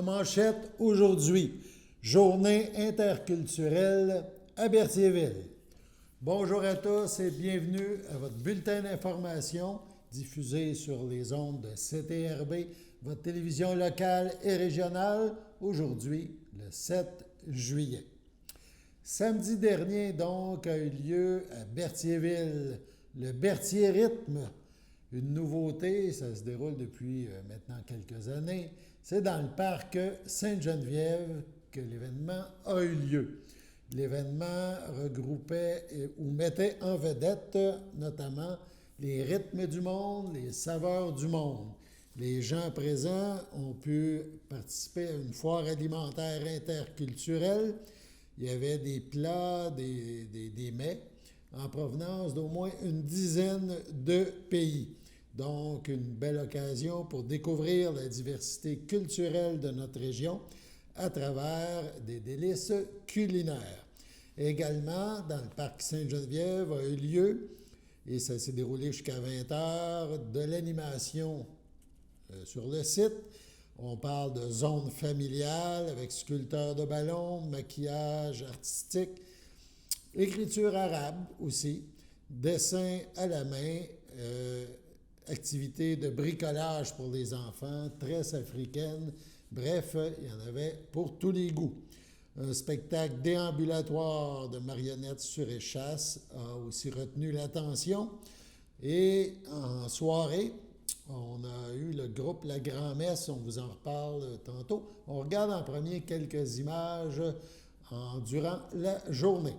manchettes aujourd'hui. Journée interculturelle à Berthierville. Bonjour à tous et bienvenue à votre bulletin d'information diffusé sur les ondes de CTRB, votre télévision locale et régionale, aujourd'hui, le 7 juillet. Samedi dernier, donc, a eu lieu à Berthierville le Berthier Rythme. Une nouveauté, ça se déroule depuis maintenant quelques années. C'est dans le parc Sainte-Geneviève que l'événement a eu lieu. L'événement regroupait ou mettait en vedette notamment les rythmes du monde, les saveurs du monde. Les gens présents ont pu participer à une foire alimentaire interculturelle. Il y avait des plats, des mets en provenance d'au moins une dizaine de pays. Donc, une belle occasion pour découvrir la diversité culturelle de notre région à travers des délices culinaires. Également, dans le parc Sainte-Geneviève a eu lieu, et ça s'est déroulé jusqu'à 20 heures, de l'animation sur le site. On parle de zone familiale avec sculpteur de ballons, maquillage artistique, écriture arabe aussi, dessin à la main, activité de bricolage pour les enfants, tresse africaine. Bref, il y en avait pour tous les goûts. Un spectacle déambulatoire de marionnettes sur échasse a aussi retenu l'attention. Et en soirée, on a eu le groupe La Grand-Messe, on vous en reparle tantôt. On regarde en premier quelques images durant la journée.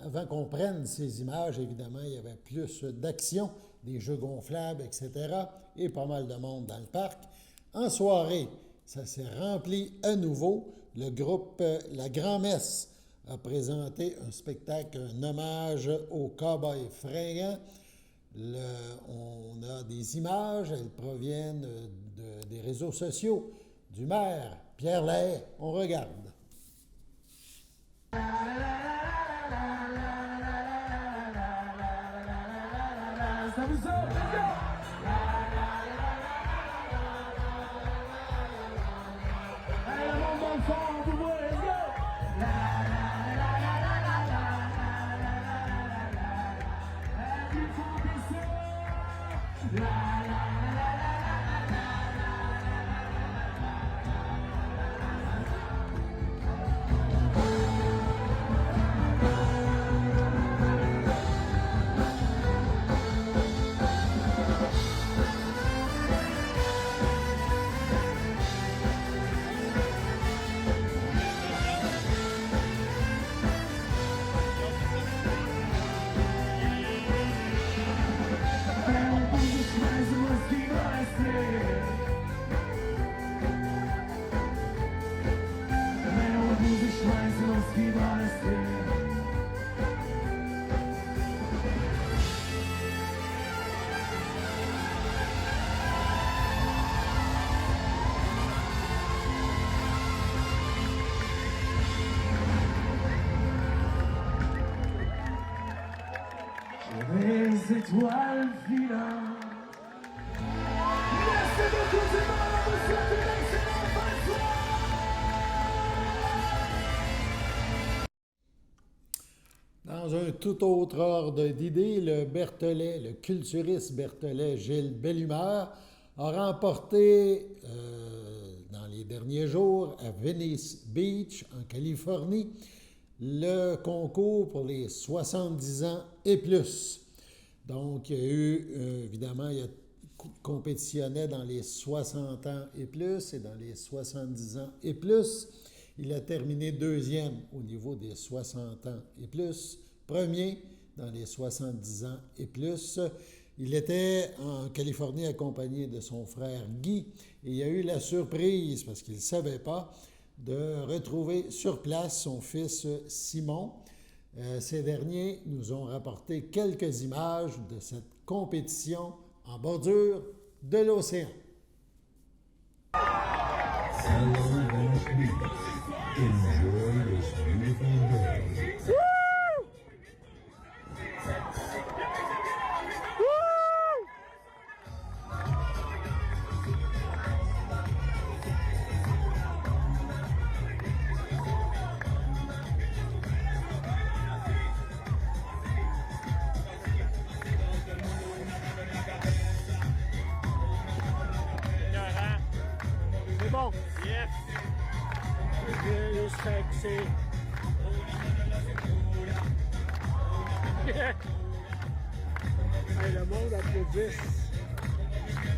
Avant qu'on prenne ces images, évidemment, il y avait plus d'action, des jeux gonflables, etc., et pas mal de monde dans le parc. En soirée, ça s'est rempli à nouveau. Le groupe La Grand-Messe a présenté un spectacle, un hommage aux cow-boys fringants. On a des images, elles proviennent des réseaux sociaux du maire Pierre Lahaye. On regarde. étoiles filantes. Merci beaucoup du monde, on vous souhaite une excellente bonne soirée. Dans un tout autre ordre d'idées, le Berthollet, le culturiste Berthollet Gilles Bellumeur, a remporté dans les derniers jours à Venice Beach, en Californie, le concours pour les 70 ans et plus. Donc, il y a eu, évidemment, il compétitionnait dans les 60 ans et plus et dans les 70 ans et plus. Il a terminé deuxième au niveau des 60 ans et plus, premier dans les 70 ans et plus. Il était en Californie accompagné de son frère Guy et il a eu la surprise, parce qu'il ne savait pas, de retrouver sur place son fils Simon. Ces derniers nous ont rapporté quelques images de cette compétition en bordure de l'océan. Enjoy this beautiful day. C'est bon. Yes. Just sexy. Hey, le monde applaudit.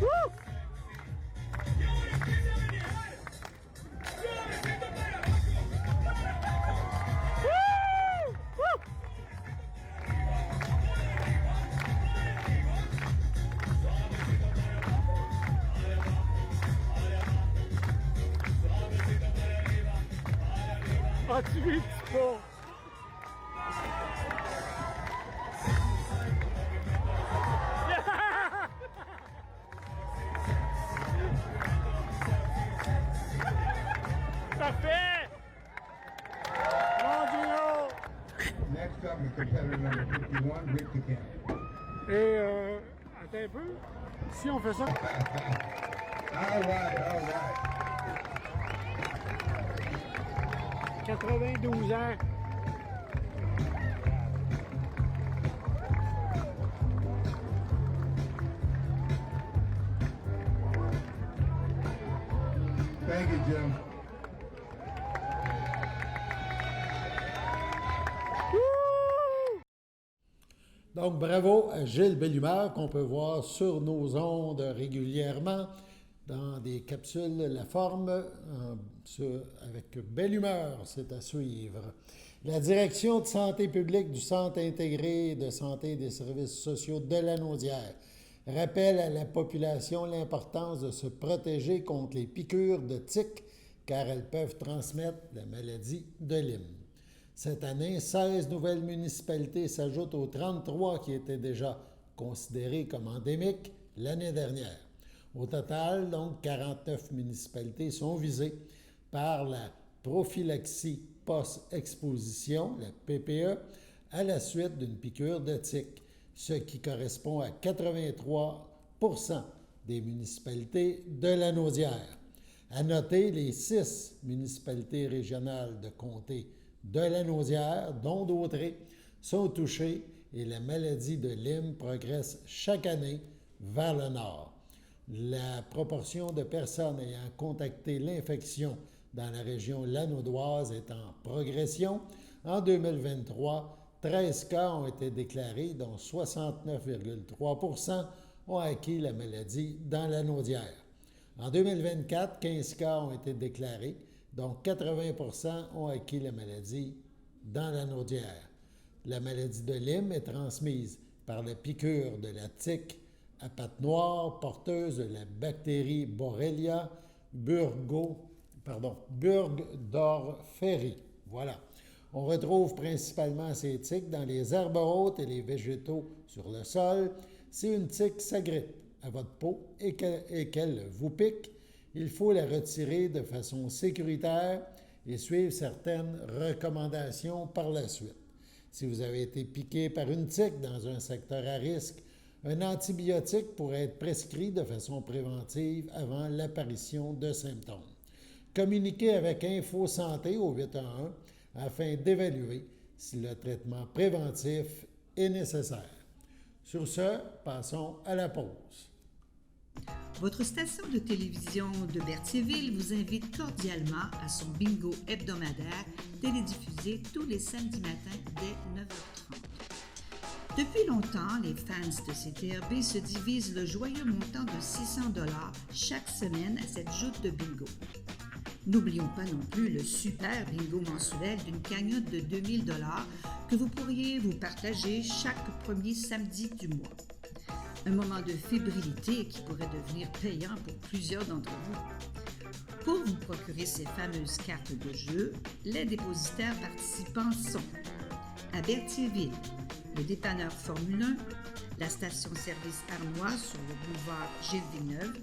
Woo! Ah, tu vis pas. Parfait! Bon Gino! Next up is competitor number 51, Rick DeCamp. Et attends un peu. Si on fait ça. All right, all right. 92 ans. Thank you, Jim. Donc, bravo à Gilles Bellumeur, qu'on peut voir sur nos ondes régulièrement dans des capsules La Forme, avec Bellumeur, c'est à suivre. La direction de santé publique du Centre intégré de santé et des services sociaux de Lanaudière rappelle à la population l'importance de se protéger contre les piqûres de tiques, car elles peuvent transmettre la maladie de Lyme. Cette année, 16 nouvelles municipalités s'ajoutent aux 33 qui étaient déjà considérées comme endémiques l'année dernière. Au total, donc, 49 municipalités sont visées par la prophylaxie post-exposition, la PPE, à la suite d'une piqûre de tique, ce qui correspond à 83 % des municipalités de Lanaudière. À noter, les 6 municipalités régionales de comté de Lanaudière, dont Dautré, sont touchées et la maladie de Lyme progresse chaque année vers le nord. La proportion de personnes ayant contacté l'infection dans la région lanaudoise est en progression. En 2023, 13 cas ont été déclarés, dont 69,3 % ont acquis la maladie dans Lanaudière. En 2024, 15 cas ont été déclarés, dont 80 % ont acquis la maladie dans Lanaudière. La maladie de Lyme est transmise par la piqûre de la tique à pattes noires, porteuse de la bactérie Borrelia burgdorferi. Voilà. On retrouve principalement ces tiques dans les herbes hautes et les végétaux sur le sol. Si une tique s'agrippe à votre peau et qu'elle vous pique, il faut la retirer de façon sécuritaire et suivre certaines recommandations par la suite. Si vous avez été piqué par une tique dans un secteur à risque, un antibiotique pourrait être prescrit de façon préventive avant l'apparition de symptômes. Communiquez avec Info Santé au 811 afin d'évaluer si le traitement préventif est nécessaire. Sur ce, passons à la pause. Votre station de télévision de Berthierville vous invite cordialement à son bingo hebdomadaire télédiffusé tous les samedis matins dès 9h30. Depuis longtemps, les fans de CTRB se divisent le joyeux montant de 600 $ chaque semaine à cette joute de bingo. N'oublions pas non plus le super bingo mensuel d'une cagnotte de 2000 $ que vous pourriez vous partager chaque premier samedi du mois. Un moment de fébrilité qui pourrait devenir payant pour plusieurs d'entre vous. Pour vous procurer ces fameuses cartes de jeu, les dépositaires participants sont à Berthierville, le dépanneur Formule 1, la station-service Arnois sur le boulevard Gilles-Villeneuve,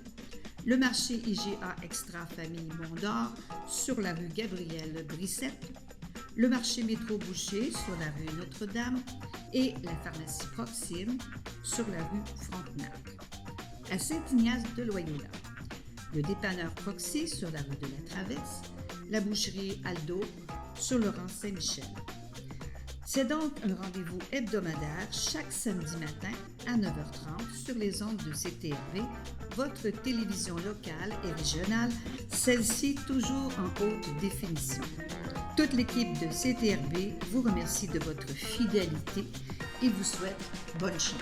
le marché IGA Extra Famille Mont-d'Or sur la rue Gabriel-Brissette, le marché Métro Boucher sur la rue Notre-Dame et la pharmacie Proxime sur la rue Frontenac. À Saint-Ignace de Loyola, le dépanneur Proxy sur la rue de la Traverse, la boucherie Aldo sur le rang Saint-Michel. C'est donc un rendez-vous hebdomadaire chaque samedi matin à 9h30 sur les ondes de CTRB, votre télévision locale et régionale, celle-ci toujours en haute définition. Toute l'équipe de CTRB vous remercie de votre fidélité et vous souhaite bonne chance.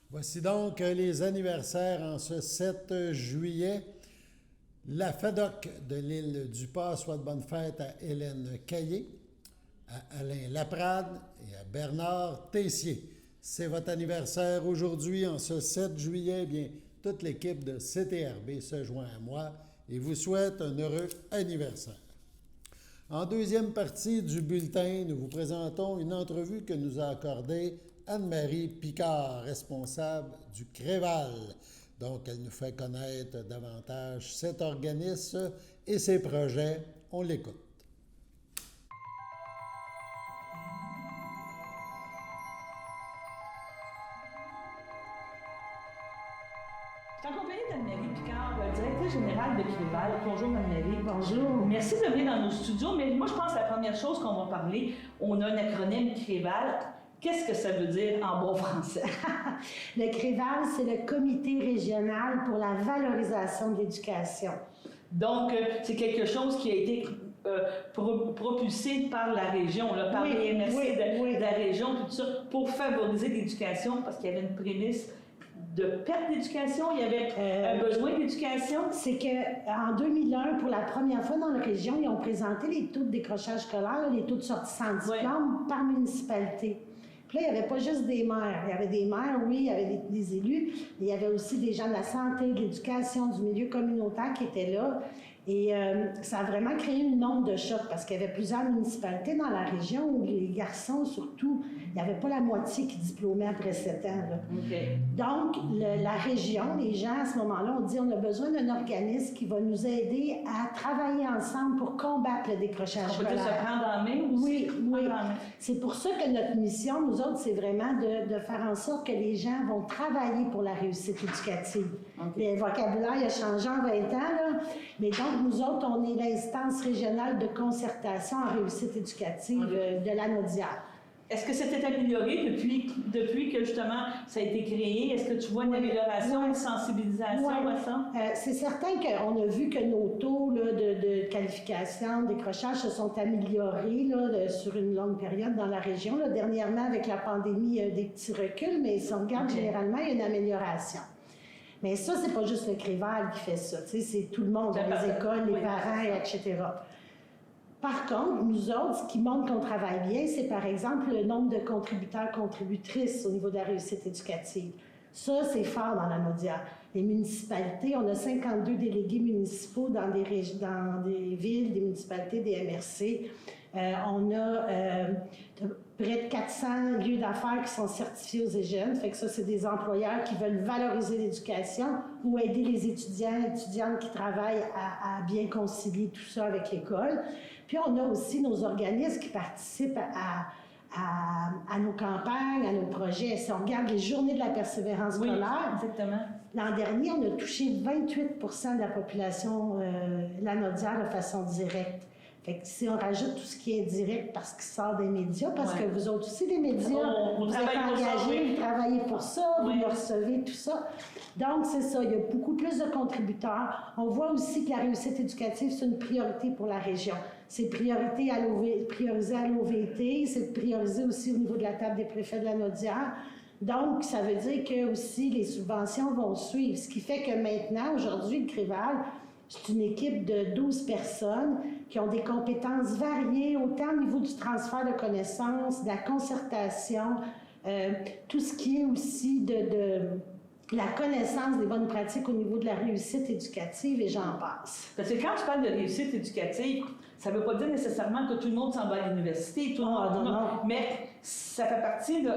Voici donc les anniversaires en ce 7 juillet. La FADOC de l'île du Pas souhaite bonne fête à Hélène Caillé, à Alain Laprade et à Bernard Tessier. C'est votre anniversaire aujourd'hui en ce 7 juillet. Eh bien, toute l'équipe de CTRB se joint à moi et vous souhaite un heureux anniversaire. En deuxième partie du bulletin, nous vous présentons une entrevue que nous a accordée Anne-Marie Picard, responsable du Créval. Donc, elle nous fait connaître davantage cet organisme et ses projets. On l'écoute. Je suis en compagnie d'Anne-Marie Picard, directrice générale de Créval. Bonjour Anne-Marie. Bonjour. Merci de venir dans nos studios, mais moi je pense que la première chose qu'on va parler, on a un acronyme Créval. Qu'est-ce que ça veut dire en bon français? Le Créval, c'est le Comité régional pour la valorisation de l'éducation. Donc, c'est quelque chose qui a été propulsé par la région, là, par les MRC de la région, tout ça, pour favoriser l'éducation, parce qu'il y avait une prémisse de perte d'éducation, il y avait un besoin d'éducation. C'est qu'en 2001, pour la première fois dans la région, ils ont présenté les taux de décrochage scolaire, les taux de sortie sans diplôme par municipalité. Puis là, il n'y avait pas juste des maires. Il y avait des maires, oui, il y avait des élus, mais il y avait aussi des gens de la santé, de l'éducation, du milieu communautaire qui étaient là. Et ça a vraiment créé une onde de choc parce qu'il y avait plusieurs municipalités dans la région où les garçons, surtout, il n'y avait pas la moitié qui diplômaient après 7 ans. Là. Okay. Donc, la région, les gens à ce moment-là, ont dit on a besoin d'un organisme qui va nous aider à travailler ensemble pour combattre le décrochage scolaire. On peut se prendre en main aussi? Oui. C'est pour ça que notre mission, nous autres, c'est vraiment de faire en sorte que les gens vont travailler pour la réussite éducative. Okay. Le vocabulaire a changé en 20 ans, là, mais donc, nous autres, on est l'instance régionale de concertation en réussite éducative de la Naudière. Est-ce que c'était amélioré depuis que, justement, ça a été créé? Est-ce que tu vois une amélioration, une sensibilisation à ça? C'est certain qu'on a vu que nos taux là, de qualification, de décrochage se sont améliorés là, sur une longue période dans la région. Là. Dernièrement, avec la pandémie, il y a des petits reculs, mais si on regarde généralement, il y a une amélioration. Mais ça, c'est pas juste le Créval qui fait ça. C'est tout le monde, les écoles, les parents, etc. Par contre, nous autres, ce qui montre qu'on travaille bien, c'est par exemple le nombre de contributeurs, contributrices au niveau de la réussite éducative. Ça, c'est fort dans la Naudière. Les municipalités, on a 52 délégués municipaux dans des villes, des municipalités, des MRC. On a près de 400 lieux d'affaires qui sont certifiés aux EGEN. Fait que ça, c'est des employeurs qui veulent valoriser l'éducation ou aider les étudiants et étudiantes qui travaillent à bien concilier tout ça avec l'école. Puis on a aussi nos organismes qui participent à nos campagnes, à nos projets. Si on regarde les journées de la persévérance scolaire, exactement. L'an dernier, on a touché 28 % de la population lanaudière de façon directe. Fait que si on rajoute tout ce qui est indirect parce qu'il sort des médias, parce que vous autres aussi, les médias, vous êtes engagés, vous travaillez pour ça, vous le recevez, tout ça. Donc, c'est ça, il y a beaucoup plus de contributeurs. On voit aussi que la réussite éducative, c'est une priorité pour la région. C'est priorisé à l'OVT, c'est priorisé aussi au niveau de la table des préfets de Lanaudière. Donc, ça veut dire que aussi les subventions vont suivre. Ce qui fait que maintenant, aujourd'hui, le CREVAL, c'est une équipe de 12 personnes qui ont des compétences variées, autant au niveau du transfert de connaissances, de la concertation, tout ce qui est aussi de la connaissance des bonnes pratiques au niveau de la réussite éducative, et j'en passe. Parce que quand tu parles de réussite éducative, ça ne veut pas dire nécessairement que tout le monde s'en va à l'université, mais ça fait partie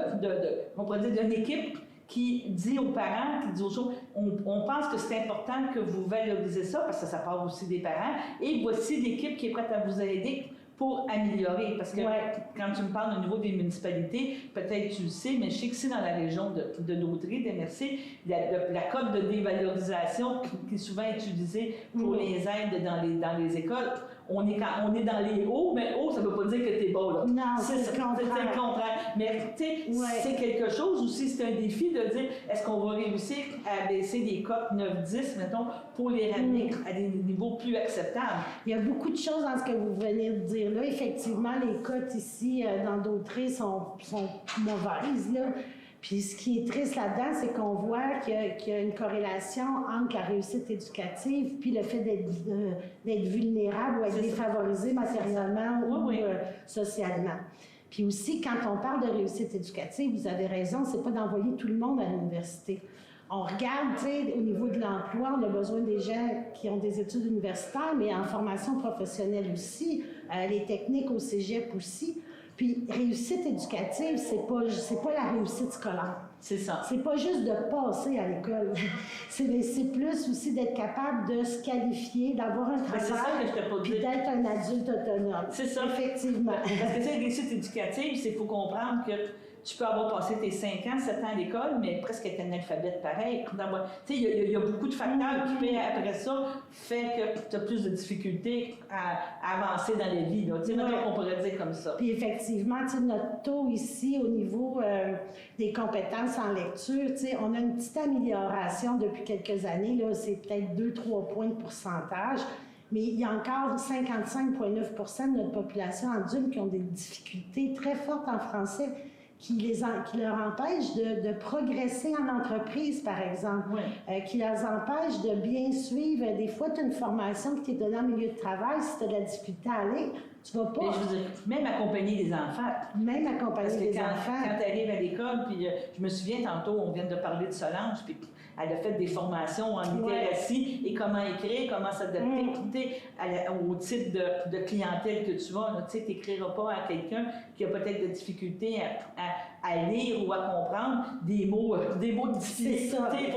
on pourrait dire, d'une équipe qui dit aux parents, qui dit aux choses, on pense que c'est important que vous valorisez ça, parce que ça part aussi des parents, et voici l'équipe qui est prête à vous aider pour améliorer. Parce que quand tu me parles au niveau des municipalités, peut-être tu le sais, mais je sais que c'est dans la région de Dauterive, d'MRC, la cote de dévalorisation qui est souvent utilisée pour les aides dans les écoles, on est dans les hauts, mais haut, ça ne veut pas dire que tu es bas. Là. Non, c'est le contraire. Mais tu sais, c'est quelque chose aussi, c'est un défi de dire, est-ce qu'on va réussir à baisser des cotes 9-10, mettons, pour les ramener à des niveaux plus acceptables? Il y a beaucoup de choses dans ce que vous venez de dire là. Effectivement, les cotes ici, dans Dauterive, sont mauvaises, là. Puis ce qui est triste là-dedans, c'est qu'on voit qu'il y a une corrélation entre la réussite éducative puis le fait d'être vulnérable ou être défavorisé matériellement ou socialement. Puis aussi, quand on parle de réussite éducative, vous avez raison, c'est pas d'envoyer tout le monde à l'université. On regarde, tu sais, au niveau de l'emploi, on a besoin des gens qui ont des études universitaires, mais en formation professionnelle aussi, les techniques au cégep aussi. Puis, réussite éducative, c'est pas la réussite scolaire. C'est ça. C'est pas juste de passer à l'école. c'est plus aussi d'être capable de se qualifier, d'avoir un travail, puis d'être un adulte autonome. C'est ça. Effectivement. Parce que, tu sais, réussite éducative, c'est qu'il faut comprendre que tu peux avoir passé tes 5 ans, 7 ans à l'école, mais presque être analphabète pareil. Tu sais, il y a beaucoup de facteurs qui, après ça, fait que tu as plus de difficultés à avancer dans la vie. Tu sais, on pourrait dire comme ça. Puis effectivement, tu sais, notre taux ici, au niveau des compétences en lecture, tu sais, on a une petite amélioration depuis quelques années. Là, c'est peut-être 2-3 points de pourcentage. Mais il y a encore 55,9% de notre population adulte qui ont des difficultés très fortes en français, qui leur empêche de progresser en entreprise, par exemple, qui leur empêche de bien suivre. Des fois, tu as une formation qui t'est donnée en milieu de travail, si tu as de la difficulté à aller, tu vas pas... Mais je veux dire, même accompagner des enfants. Même accompagner des enfants. Quand tu arrives à l'école, puis je me souviens tantôt, on vient de parler de Solange, puis elle a fait des formations en littératie et comment écrire, comment s'adapter au type de clientèle que tu vas. Tu n'écriras pas à quelqu'un qui a peut-être des difficultés à lire ou à comprendre des mots de difficulté.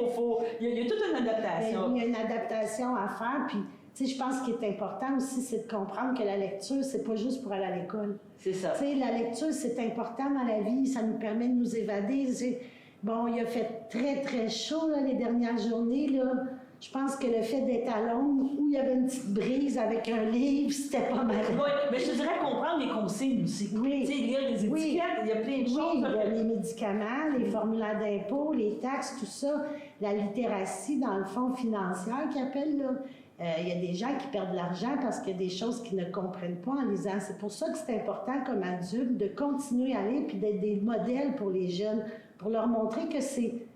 Il y a toute une adaptation. Il y a une adaptation à faire, puis tu sais, je pense qu'il est important aussi, c'est de comprendre que la lecture, c'est pas juste pour aller à l'école. C'est ça. Tu sais, la lecture, c'est important dans la vie, ça nous permet de nous évader. Bon, il a fait très, très chaud là, les dernières journées. Là. Je pense que le fait d'être à Londres, où il y avait une petite brise avec un livre, c'était pas mal. Oui, mais je te dirais comprendre les consignes aussi. Oui. Tu sais, lire les étiquettes, il y a plein de choses. Oui, il y a les médicaments, les formulaires d'impôt, les taxes, tout ça. La littératie, dans le fond, financière, qu'ils appellent, là. Il y a des gens qui perdent de l'argent parce qu'il y a des choses qu'ils ne comprennent pas en lisant. C'est pour ça que c'est important, comme adulte, de continuer à lire puis d'être des modèles pour les jeunes, pour leur montrer que c'est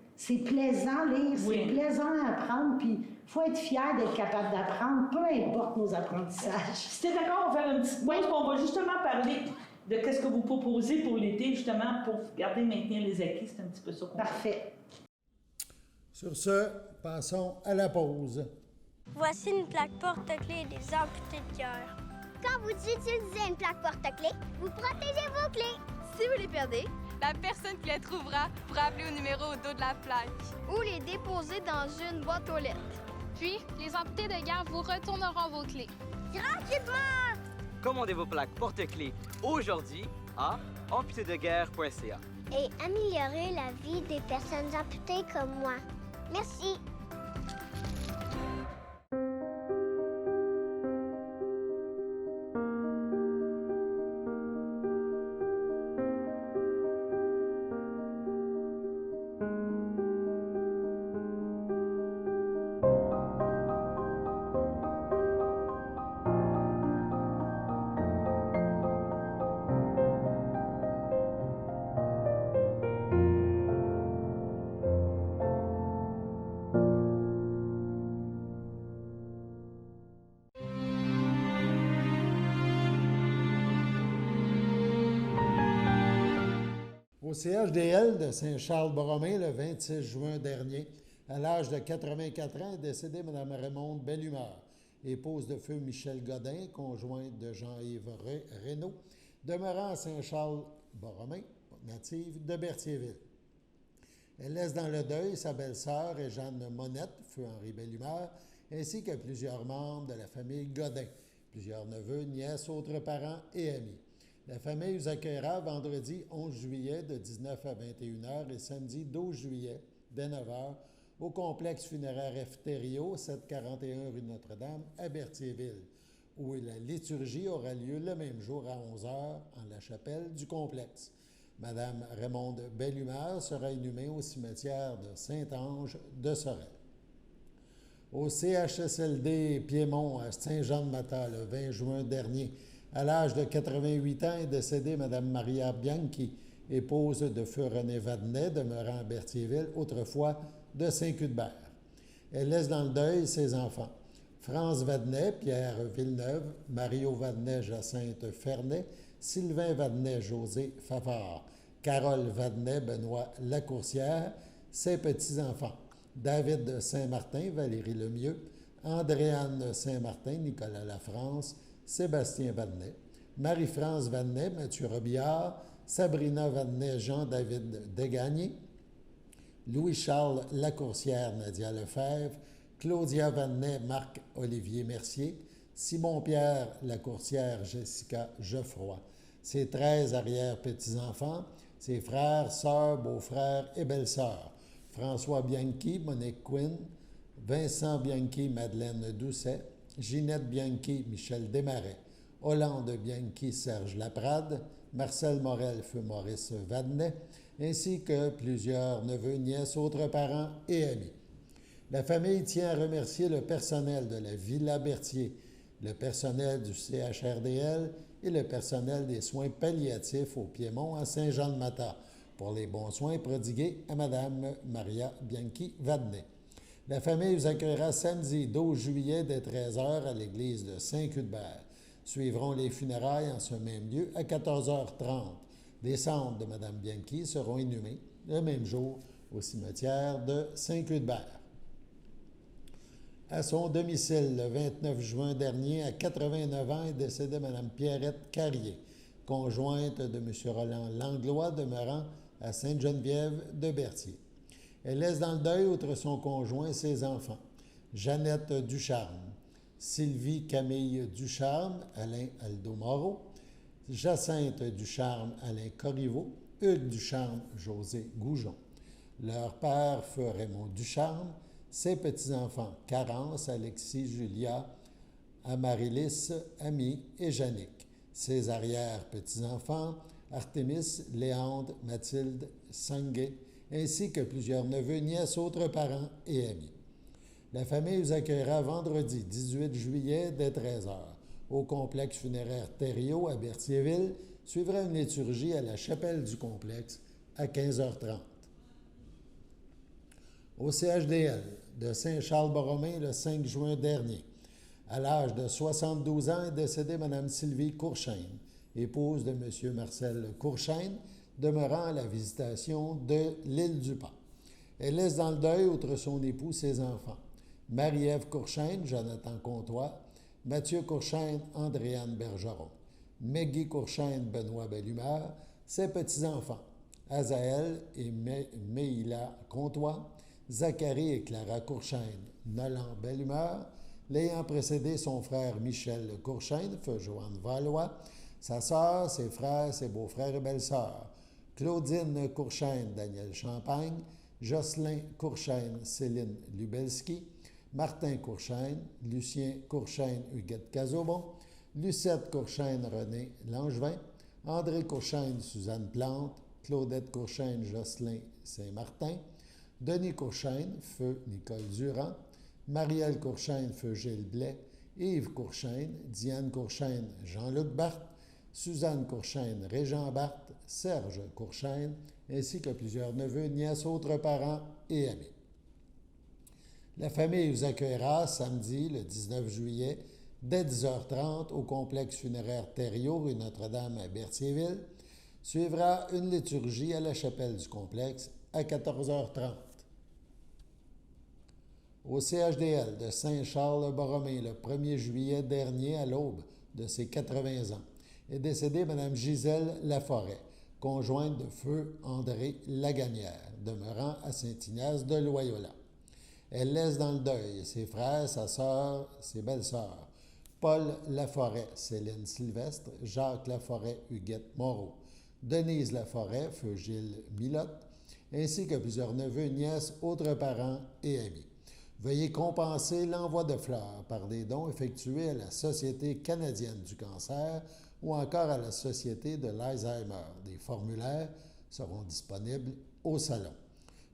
plaisant lire, c'est plaisant à apprendre, puis il faut être fier d'être capable d'apprendre, peu importe nos apprentissages. Si tu es d'accord, on va faire une petite pause, on va justement parler de qu'est-ce que vous proposez pour l'été, justement, pour garder, maintenir les acquis. C'est un petit peu ça qu'on Parfait. Sur ce, passons à la pause. Voici une plaque porte-clés des amputés de cœur. Quand vous utilisez une plaque porte-clés, vous protégez vos clés. Si vous les perdez, la personne qui les trouvera pourra appeler au numéro au dos de la plaque. ou les déposer dans une boîte aux lettres. Puis, les amputés de guerre vous retourneront vos clés. Gratuitement! Commandez vos plaques porte-clés aujourd'hui à amputédeguerre.ca. Et améliorer la vie des personnes amputées comme moi. Merci. Au CHDL de Saint-Charles-Borromée, le 26 juin dernier, à l'âge de 84 ans, est décédée Mme Raymonde Bellumeur, épouse de feu Michel Godin, conjointe de Jean-Yves Reynaud, demeurant à Saint-Charles-Borromée, native de Berthierville. Elle laisse dans le deuil sa belle-sœur et Jeanne Monette, feu Henri Bellumeur, ainsi que plusieurs membres de la famille Godin, plusieurs neveux, nièces, autres parents et amis. La famille vous accueillera vendredi 11 juillet de 19 à 21 h et samedi 12 juillet dès 9 h au complexe funéraire Efterio, 741 rue Notre-Dame à Berthierville, où la liturgie aura lieu le même jour à 11 h en la chapelle du complexe. Madame Raymonde Bellumeur sera inhumée au cimetière de Saint-Ange de Sorel. Au CHSLD Piémont à Saint-Jean-de-Mata le 20 juin dernier, à l'âge de 88 ans, est décédée Mme Maria Bianchi, épouse de feu René Vadnet, demeurant à Berthierville, autrefois de Saint-Cuthbert. Elle laisse dans le deuil ses enfants. France Vadnet, Pierre Villeneuve, Mario Vadnet, Jacinthe Fernet, Sylvain Vadnet, José Favard, Carole Vadnet, Benoît Lacourcière, ses petits-enfants. David de Saint-Martin, Valérie Lemieux, Andréanne Saint-Martin, Nicolas Lafrance, Sébastien Vadnet, Marie-France Vadnet, Mathieu Robillard, Sabrina Vadnet, Jean-David Degagné, Louis-Charles Lacourcière, Nadia Lefebvre, Claudia Vadnet, Marc-Olivier Mercier, Simon-Pierre Lacourcière, Jessica Geoffroy. Ses 13 arrière-petits-enfants, ses frères, sœurs, beaux-frères et belles-sœurs. François Bianchi, Monique Quinn, Vincent Bianchi, Madeleine Doucet, Ginette Bianchi, Michel Desmarais, Hollande Bianchi, Serge Laprade, Marcel Morel, feu Maurice Vadnet, ainsi que plusieurs neveux, nièces, autres parents et amis. La famille tient à remercier le personnel de la Villa Berthier, le personnel du CHRDL et le personnel des soins palliatifs au Piémont à Saint-Jean-de-Mata pour les bons soins prodigués à Mme Maria Bianchi Vadnet. La famille vous accueillera samedi 12 juillet dès 13 h à l'église de Saint-Cuthbert. Suivront les funérailles en ce même lieu à 14h30. Des cendres de Mme Bianchi seront inhumées le même jour au cimetière de Saint-Cuthbert. À son domicile, le 29 juin dernier, à 89 ans, est décédée Mme Pierrette Carrier, conjointe de M. Roland Langlois, demeurant à Sainte-Geneviève de Berthier. Elle laisse dans le deuil, outre son conjoint, ses enfants. Jeannette Ducharme, Sylvie Camille Ducharme, Alain Aldo Moreau, Jacinthe Ducharme, Alain Corriveau, Hugues Ducharme, José Goujon. Leur père, feu Raymond Ducharme, ses petits-enfants, Carence, Alexis, Julia, Amaryllis, Ami et Jannick. Ses arrière-petits-enfants, Artémis, Léandre, Mathilde, Sanguet, ainsi que plusieurs neveux, nièces, autres parents et amis. La famille vous accueillera vendredi 18 juillet dès 13 h au complexe funéraire Thériault à Berthierville. Suivra une liturgie à la chapelle du complexe à 15h30. Au CHDL de Saint-Charles-Borromée le 5 juin dernier, à l'âge de 72 ans, est décédée Mme Sylvie Courchaine, épouse de M. Marcel Courchaine, demeurant à la visitation de l'île du Pas. Elle laisse dans le deuil, outre son époux, ses enfants. Marie-Ève Courchaine, Jonathan Comtois, Mathieu Courchaine, Andréanne Bergeron, Maggie Courchaine, Benoît Bellumeur, Ses petits-enfants, Azaël et Meïla Comtois, Zacharie et Clara Courchaine, Nolan Bellumeur, l'ayant précédé son frère Michel Courchaine, feu Joanne Valois, sa sœur, ses frères, ses beaux-frères et belles-sœurs, Claudine Courchaine, Daniel Champagne, Jocelyn Courchaine, Céline Lubelski, Martin Courchaine, Lucien Courchaine, Huguette Cazobon, Lucette Courchaine, René Langevin, André Courchaine, Suzanne Plante, Claudette Courchaine, Jocelyn Saint-Martin, Denis Courchaine, feu Nicole Durand, Marielle Courchaine, feu Gilles Blais, Yves Courchaine, Diane Courchaine, Jean-Luc Barthes, Suzanne Courchaine, Régent Barthes, Serge Courchaine, ainsi que plusieurs neveux, nièces, autres parents et amis. La famille vous accueillera samedi, le 19 juillet, dès 10h30 au complexe funéraire Thériault, rue Notre-Dame à Berthierville. Suivra une liturgie à la chapelle du complexe à 14h30. Au CHDL de Saint-Charles-Borromée, le 1er juillet dernier, à l'aube de ses 80 ans, est décédée Mme Gisèle Laforêt, conjointe de feu André Lagagnère, demeurant à Saint-Ignace de Loyola. Elle laisse dans le deuil ses frères, sa sœur, ses belles-sœurs, Paul Laforêt, Céline Sylvestre, Jacques Laforêt, Huguette Moreau, Denise Laforêt, feu Gilles Milotte, ainsi que plusieurs neveux, nièces, autres parents et amis. Veuillez compenser l'envoi de fleurs par des dons effectués à la Société canadienne du cancer ou encore à la Société de l'Alzheimer. Des formulaires seront disponibles au salon.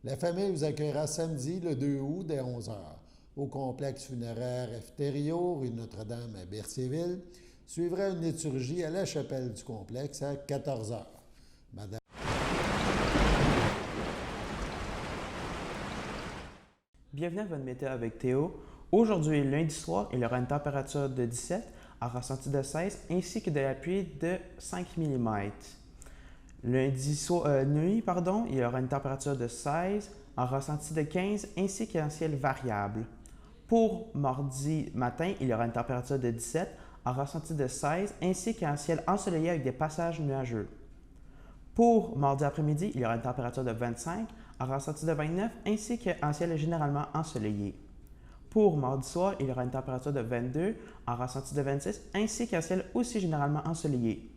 La famille vous accueillera samedi, le 2 août, dès 11h, au complexe funéraire F. Thériault, rue Notre-Dame à Berthierville. Suivra une liturgie à la chapelle du complexe à 14h. Madame Bienvenue à votre météo avec Théo. Aujourd'hui, lundi soir, il y aura une température de 17, un ressenti de 16 ainsi que de la pluie de 5 mm. Nuit, il y aura une température de 16, un ressenti de 15 ainsi qu'un ciel variable. Pour mardi matin, il y aura une température de 17, un ressenti de 16 ainsi qu'un ciel ensoleillé avec des passages nuageux. Pour mardi après-midi, il y aura une température de 25, un ressenti de 29 ainsi qu'un ciel généralement ensoleillé. Pour mardi soir, il y aura une température de 22, un ressenti de 26 ainsi qu'un ciel aussi généralement ensoleillé.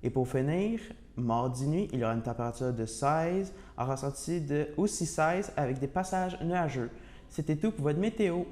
Et pour finir, mardi nuit, il y aura une température de 16, un ressenti de aussi 16 avec des passages nuageux. C'était tout pour votre météo.